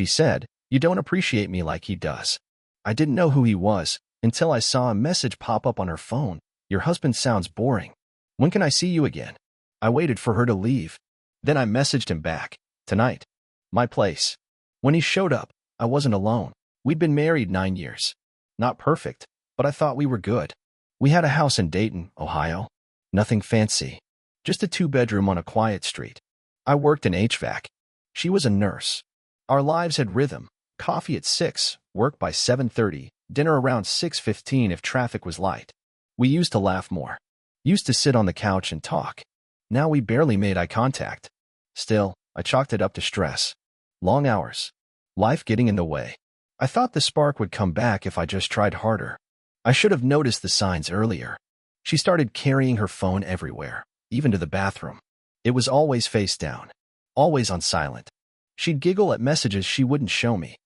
She said, "You don't appreciate me like he does." I didn't know who he was until I saw a message pop up on her phone. "Your husband sounds boring. When can I see you again?" I waited for her to leave. Then I messaged him back. "Tonight. My place." When he showed up, I wasn't alone. We'd been married 9 years. Not perfect, but I thought we were good. We had a house in Dayton, Ohio. Nothing fancy. Just a 2-bedroom on a quiet street. I worked in HVAC. She was a nurse. Our lives had rhythm. Coffee at 6, work by 7:30, dinner around 6:15 if traffic was light. We used to laugh more. Used to sit on the couch and talk. Now we barely made eye contact. Still, I chalked it up to stress. Long hours. Life getting in the way. I thought the spark would come back if I just tried harder. I should have noticed the signs earlier. She started carrying her phone everywhere, even to the bathroom. It was always face down. Always on silent. She'd giggle at messages she wouldn't show me.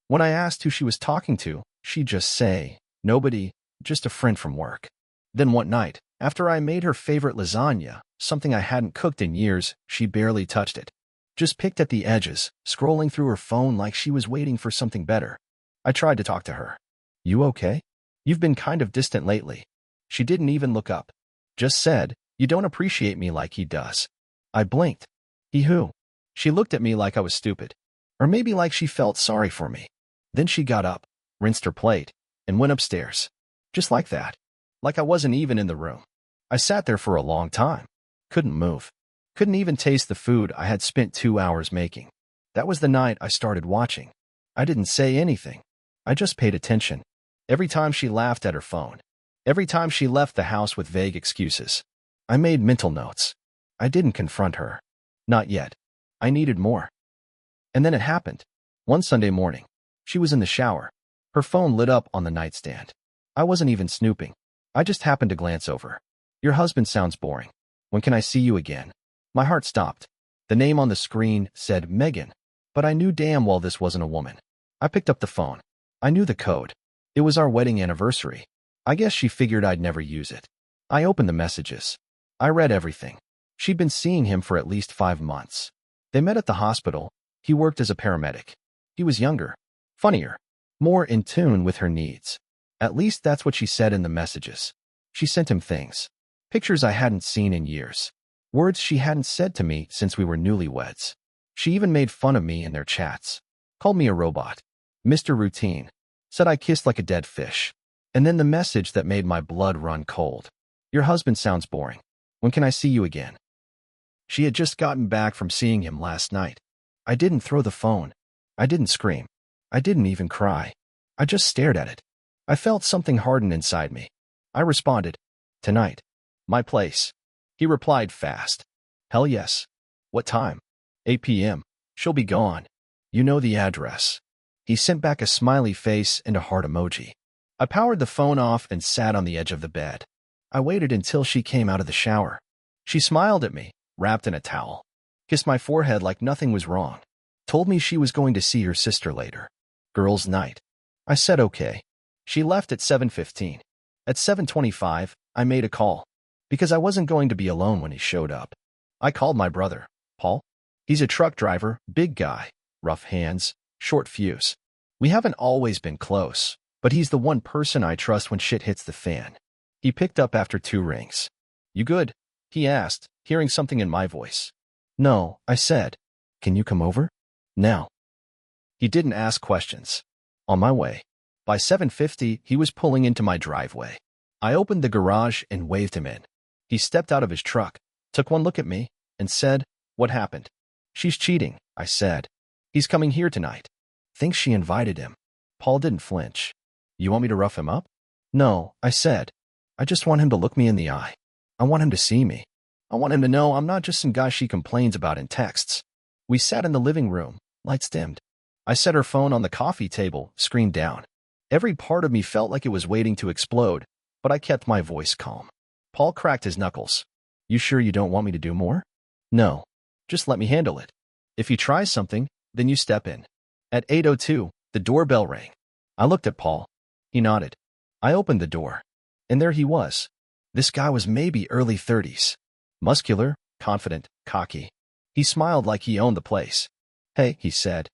When I asked who she was talking to, she'd just say, "Nobody, just a friend from work." Then one night, after I made her favorite lasagna, something I hadn't cooked in years, she barely touched it. Just picked at the edges, scrolling through her phone like she was waiting for something better. I tried to talk to her. "You okay? You've been kind of distant lately." She didn't even look up. Just said, "You don't appreciate me like he does." I blinked. "He who?" She looked at me like I was stupid. Or maybe like she felt sorry for me. Then she got up, rinsed her plate, and went upstairs. Just like that. Like I wasn't even in the room. I sat there for a long time. Couldn't move. Couldn't even taste the food I had spent 2 hours making. That was the night I started watching. I didn't say anything. I just paid attention. Every time she laughed at her phone. Every time she left the house with vague excuses. I made mental notes. I didn't confront her. Not yet. I needed more. And then it happened. One Sunday morning. She was in the shower. Her phone lit up on the nightstand. I wasn't even snooping. I just happened to glance over. "Your husband sounds boring. When can I see you again?" My heart stopped. The name on the screen said Megan, but I knew damn well this wasn't a woman. I picked up the phone. I knew the code. It was our wedding anniversary. I guess she figured I'd never use it. I opened the messages. I read everything. She'd been seeing him for at least 5 months. They met at the hospital. He worked as a paramedic. He was younger, funnier, more in tune with her needs. At least that's what she said in the messages. She sent him things. Pictures I hadn't seen in years. Words she hadn't said to me since we were newlyweds. She even made fun of me in their chats. Called me a robot. Mr. Routine. Said I kissed like a dead fish. And then the message that made my blood run cold. "Your husband sounds boring. When can I see you again?" She had just gotten back from seeing him last night. I didn't throw the phone. I didn't scream. I didn't even cry. I just stared at it. I felt something harden inside me. I responded, "Tonight. My place." He replied fast. "Hell yes." "What time?" "8 p.m. She'll be gone. You know the address." He sent back a smiley face and a heart emoji. I powered the phone off and sat on the edge of the bed. I waited until she came out of the shower. She smiled at me, wrapped in a towel. Kissed my forehead like nothing was wrong. Told me she was going to see her sister later. Girls' night. I said okay. She left at 7:15. At 7:25, I made a call. Because I wasn't going to be alone when he showed up. I called my brother, Paul. He's a truck driver, big guy, rough hands, short fuse. We haven't always been close, but he's the one person I trust when shit hits the fan. He picked up after 2 rings. "You good?" he asked, hearing something in my voice. "No," I said. "Can you come over?" "Now." He didn't ask questions. On my way. By 7:50, he was pulling into my driveway. I opened the garage and waved him in. He stepped out of his truck, took one look at me, and said, "What happened?" "She's cheating," I said. "He's coming here tonight." Thinks she invited him. Paul didn't flinch. "You want me to rough him up?" "No," I said. "I just want him to look me in the eye. I want him to see me. I want him to know I'm not just some guy she complains about in texts." We sat in the living room, lights dimmed. I set her phone on the coffee table, screen down. Every part of me felt like it was waiting to explode, but I kept my voice calm. Paul cracked his knuckles. "You sure you don't want me to do more?" "No. Just let me handle it. If he tries something, then you step in." At 8:02, the doorbell rang. I looked at Paul. He nodded. I opened the door. And there he was. This guy was maybe early 30s. Muscular, confident, cocky. He smiled like he owned the place. "Hey," he said.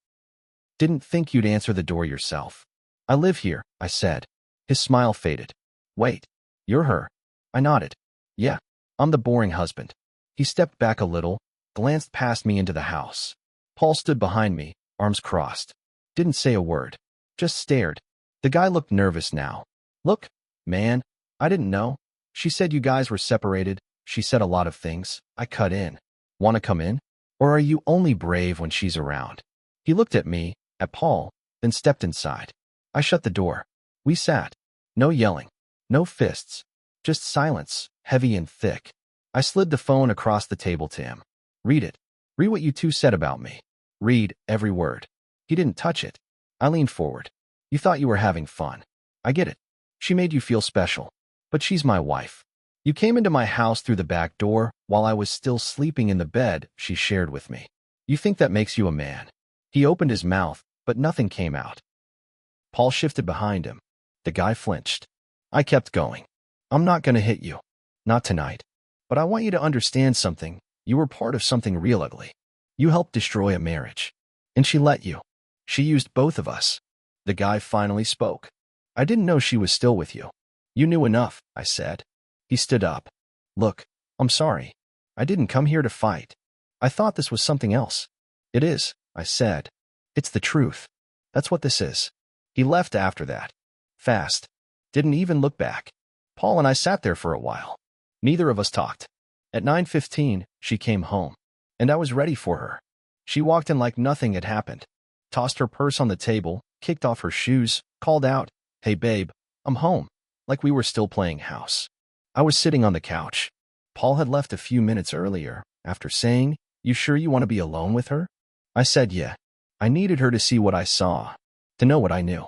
Didn't think you'd answer the door yourself. I live here, I said. His smile faded. Wait, you're her. I nodded. Yeah, I'm the boring husband. He stepped back a little, glanced past me into the house. Paul stood behind me, arms crossed. Didn't say a word. Just stared. The guy looked nervous now. Look, man, I didn't know. She said you guys were separated. She said a lot of things. I cut in. Want to come in? Or are you only brave when she's around? He looked at me, at Paul, then stepped inside. I shut the door. We sat. No yelling. No fists. Just silence, heavy and thick. I slid the phone across the table to him. Read it. Read what you two said about me. Read every word. He didn't touch it. I leaned forward. You thought you were having fun. I get it. She made you feel special. But she's my wife. You came into my house through the back door while I was still sleeping in the bed she shared with me. You think that makes you a man. He opened his mouth, but nothing came out. Paul shifted behind him. The guy flinched. I kept going. I'm not going to hit you. Not tonight. But I want you to understand something. You were part of something real ugly. You helped destroy a marriage. And she let you. She used both of us. The guy finally spoke. I didn't know she was still with you. You knew enough, I said. He stood up. Look, I'm sorry. I didn't come here to fight. I thought this was something else. It is, I said. It's the truth. That's what this is. He left after that. Fast. Didn't even look back. Paul and I sat there for a while. Neither of us talked. At 9:15, she came home. And I was ready for her. She walked in like nothing had happened. Tossed her purse on the table, kicked off her shoes, called out, Hey babe, I'm home. Like we were still playing house. I was sitting on the couch. Paul had left a few minutes earlier, after saying, You sure you want to be alone with her? I said yeah. I needed her to see what I saw, to know what I knew.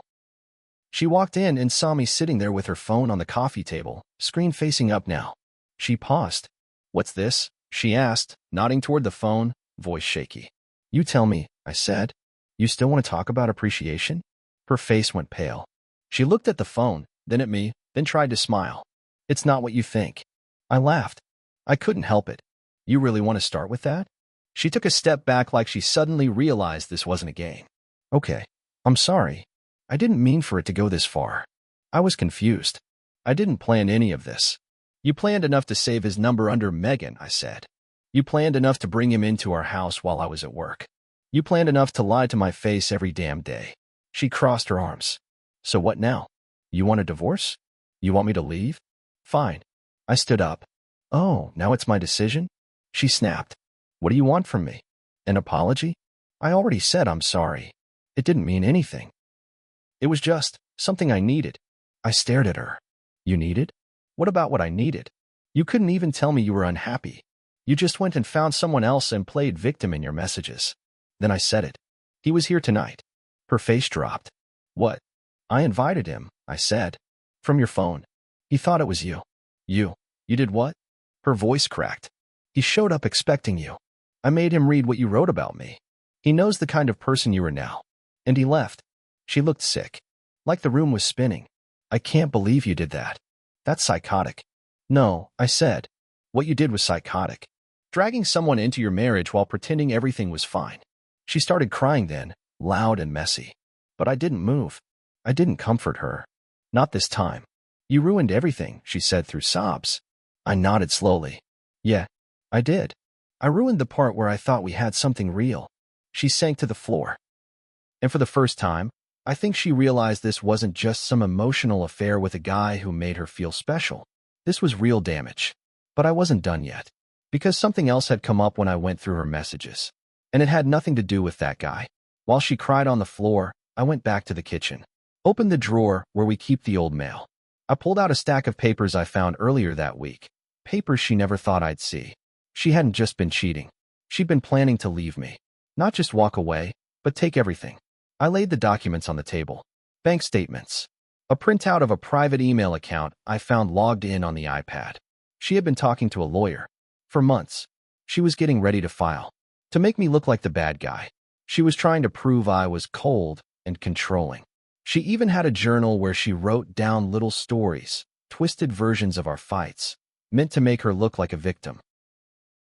She walked in and saw me sitting there with her phone on the coffee table, screen facing up now. She paused. What's this? She asked, nodding toward the phone, voice shaky. You tell me, I said. You still want to talk about appreciation? Her face went pale. She looked at the phone, then at me, then tried to smile. It's not what you think. I laughed. I couldn't help it. You really want to start with that? She took a step back like she suddenly realized this wasn't a game. Okay, I'm sorry. I didn't mean for it to go this far. I was confused. I didn't plan any of this. You planned enough to save his number under Megan, I said. You planned enough to bring him into our house while I was at work. You planned enough to lie to my face every damn day. She crossed her arms. So what now? You want a divorce? You want me to leave? Fine. I stood up. Oh, now it's my decision? She snapped. What do you want from me? An apology? I already said I'm sorry. It didn't mean anything. It was just something I needed. I stared at her. You needed? What about what I needed? You couldn't even tell me you were unhappy. You just went and found someone else and played victim in your messages. Then I said it. He was here tonight. Her face dropped. What? I invited him, I said. From your phone. He thought it was you. You did what? Her voice cracked. He showed up expecting you. I made him read what you wrote about me. He knows the kind of person you are now. And he left. She looked sick. Like the room was spinning. I can't believe you did that. That's psychotic. No, I said. What you did was psychotic. Dragging someone into your marriage while pretending everything was fine. She started crying then, loud and messy. But I didn't move. I didn't comfort her. Not this time. You ruined everything, she said through sobs. I nodded slowly. Yeah, I did. I ruined the part where I thought we had something real. She sank to the floor. And for the first time, I think she realized this wasn't just some emotional affair with a guy who made her feel special. This was real damage. But I wasn't done yet. Because something else had come up when I went through her messages. And it had nothing to do with that guy. While she cried on the floor, I went back to the kitchen. Opened the drawer where we keep the old mail. I pulled out a stack of papers I found earlier that week. Papers she never thought I'd see. She hadn't just been cheating. She'd been planning to leave me. Not just walk away, but take everything. I laid the documents on the table. Bank statements. A printout of a private email account I found logged in on the iPad. She had been talking to a lawyer. For months. She was getting ready to file. To make me look like the bad guy. She was trying to prove I was cold and controlling. She even had a journal where she wrote down little stories, twisted versions of our fights, meant to make her look like a victim.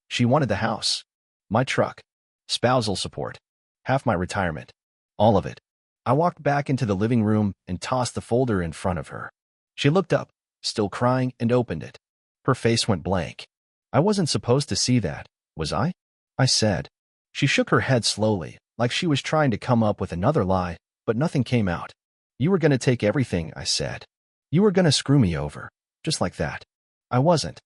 She wanted the house, my truck, spousal support, half my retirement. All of it. I walked back into the living room and tossed the folder in front of her. She looked up, still crying, and opened it. Her face went blank. I wasn't supposed to see that, was I? I said. She shook her head slowly, like she was trying to come up with another lie, but nothing came out. You were going to take everything, I said. You were going to screw me over. Just like that. I wasn't.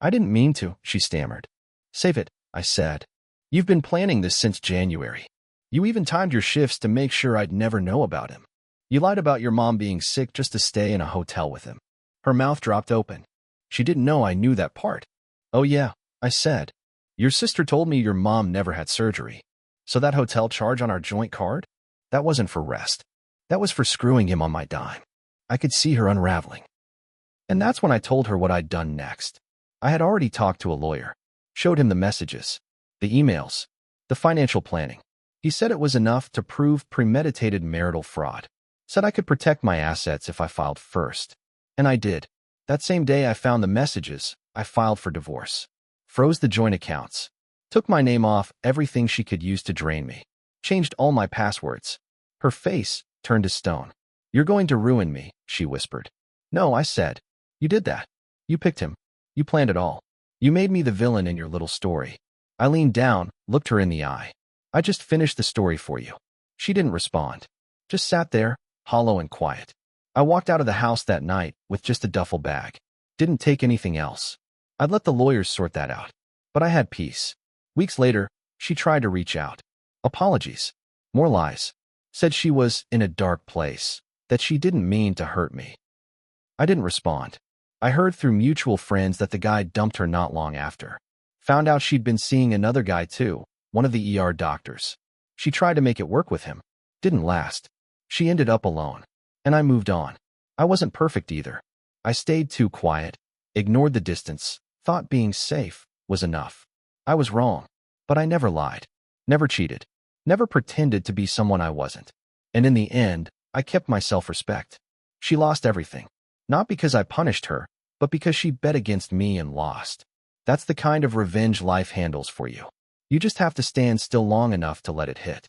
I didn't mean to, she stammered. Save it, I said. You've been planning this since January. You even timed your shifts to make sure I'd never know about him. You lied about your mom being sick just to stay in a hotel with him. Her mouth dropped open. She didn't know I knew that part. Oh yeah, I said. Your sister told me your mom never had surgery. So that hotel charge on our joint card? That wasn't for rest. That was for screwing him on my dime. I could see her unraveling. And that's when I told her what I'd done next. I had already talked to a lawyer. Showed him the messages, the emails, the financial planning. He said it was enough to prove premeditated marital fraud. Said I could protect my assets if I filed first. And I did. That same day I found the messages, I filed for divorce. Froze the joint accounts. Took my name off everything she could use to drain me. Changed all my passwords. Her face turned to stone. You're going to ruin me, she whispered. No, I said. You did that. You picked him. You planned it all. You made me the villain in your little story. I leaned down, looked her in the eye. I just finished the story for you. She didn't respond. Just sat there, hollow and quiet. I walked out of the house that night with just a duffel bag. Didn't take anything else. I'd let the lawyers sort that out. But I had peace. Weeks later, she tried to reach out. Apologies. More lies. Said she was in a dark place. That she didn't mean to hurt me. I didn't respond. I heard through mutual friends that the guy dumped her not long after. Found out she'd been seeing another guy too, one of the ER doctors. She tried to make it work with him. Didn't last. She ended up alone. And I moved on. I wasn't perfect either. I stayed too quiet, ignored the distance, thought being safe was enough. I was wrong. But I never lied. Never cheated. Never pretended to be someone I wasn't. And in the end, I kept my self-respect. She lost everything. Not because I punished her, but because she bet against me and lost. That's the kind of revenge life handles for you. You just have to stand still long enough to let it hit.